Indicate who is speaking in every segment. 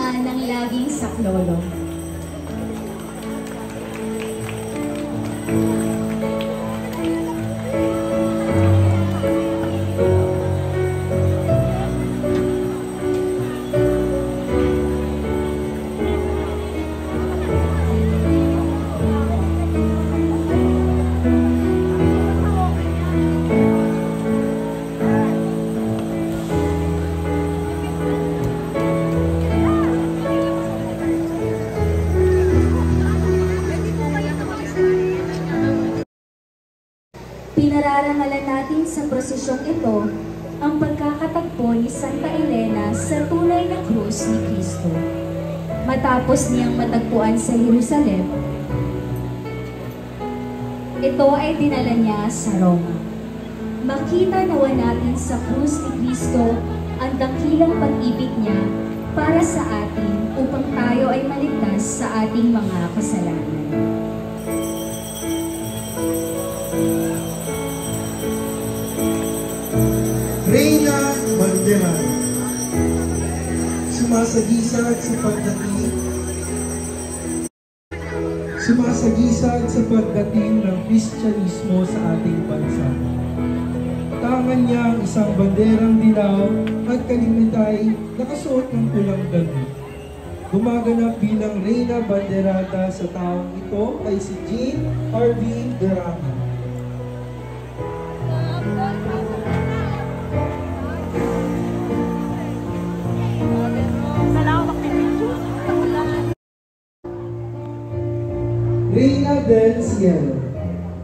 Speaker 1: ina ng laging saklolo.
Speaker 2: Pinararangalan natin sa prosesyong ito ang pagkakatagpo ni Santa Elena sa tunay na krus ni Kristo. Matapos niyang matagpuan sa Jerusalem, ito ay dinala niya sa Roma. Makita nawa natin sa krus ni Kristo ang dakilang pag-ibig niya para sa atin upang tayo ay maligtas sa ating mga kasalanan.
Speaker 3: Reyna Bandera, sumasagisag sa pagdating ng Kristyanismo sa ating bansa. Tangan niya ang isang banderang dilaw at kalimitay nakasuot ng pulang damit. Gumaganap bilang Reyna Banderata sa taong ito ay si Jean Harvey Duranga. Reyna del Cielo,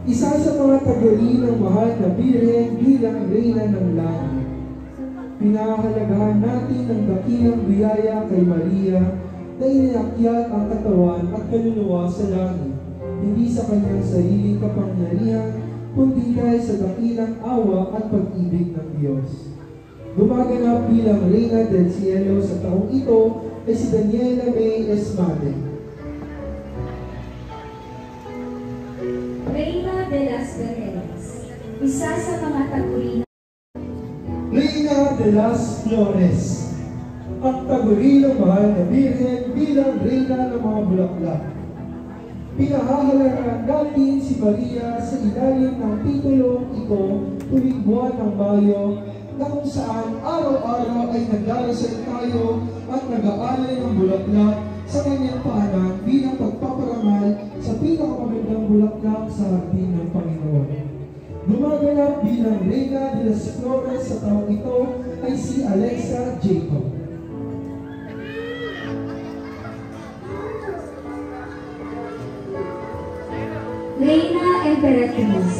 Speaker 3: isa sa mga tagali ng mahal na Birhen bilang Reyna ng Langit. Pinahahalagahan natin ang dakilang biyaya kay Maria na inakyat ang katawan at kaluluwa sa langit, hindi sa kanyang sariling kapangyarihan, kundi dahil sa dakilang awa at pag-ibig ng Diyos. Gumaganap bilang Reyna del Cielo sa taong ito ay si Daniela May Esmade.
Speaker 2: Reyna de las Veredas, isa sa mga taguri na
Speaker 3: Reyna de las Flores, ang taguri ng mahal na Birhen bilang Reyna ng mga bulaklak. Pinahahalagaan natin si Maria sa ilalim ng titulong ito tuwing buwan ng Mayo, na kung saan araw-araw ay nagdarasal tayo at nag-aalay ng bulaklak sa kanyang paanan bilang pagpaparangal sa pinakamagandang bulaklak sa hardin ng Panginoon. Gumaganap bilang Reyna de las Flores sa taong ito ay si Alexa Jacob.
Speaker 2: Reyna Emperatriz,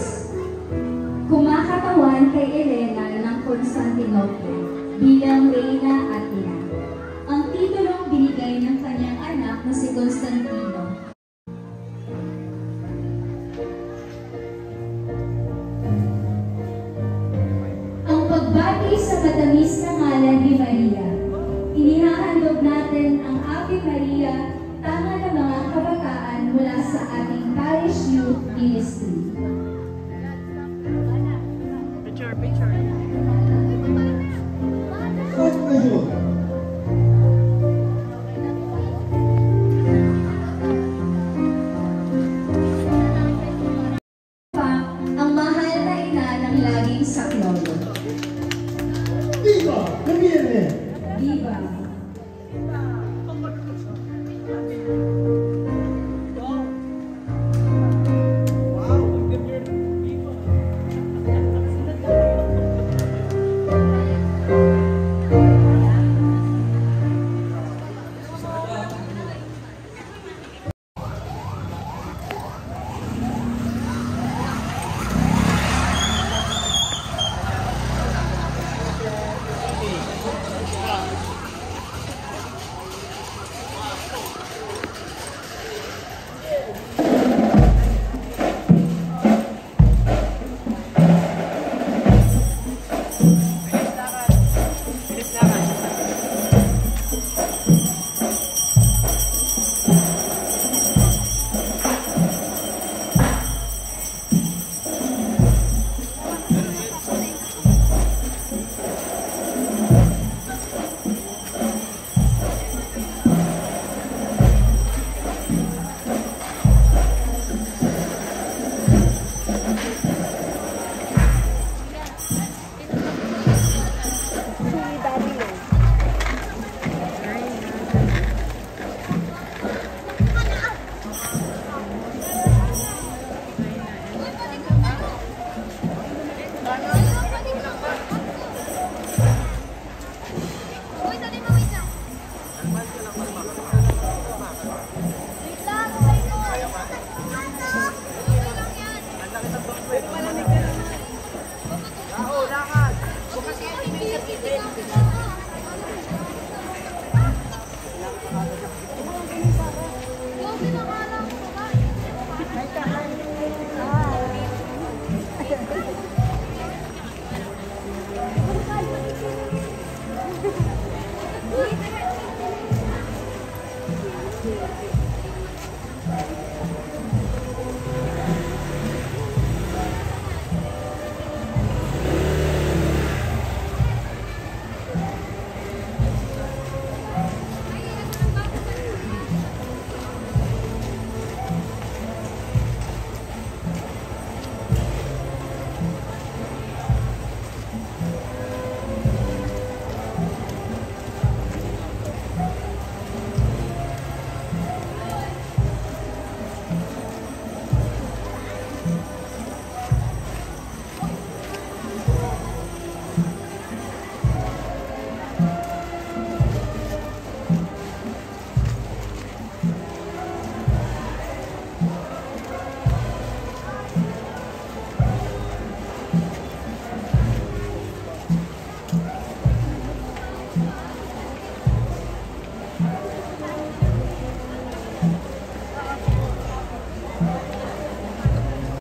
Speaker 2: kumakatawan kay Elena ng Constantinople bilang Reyna Athena. Ang titulong binigay ng kanyang anak na si Constantino. Ang pagbati sa matamis na ngalan ni Maria. Inihahandog natin ang Ave Maria, tama na mga kabataan mula sa ating Parish Youth Ministry.
Speaker 3: At ngayon,
Speaker 2: ang mahal na ina ng laging saklolo.
Speaker 3: Viva la Virgen!
Speaker 2: Viva!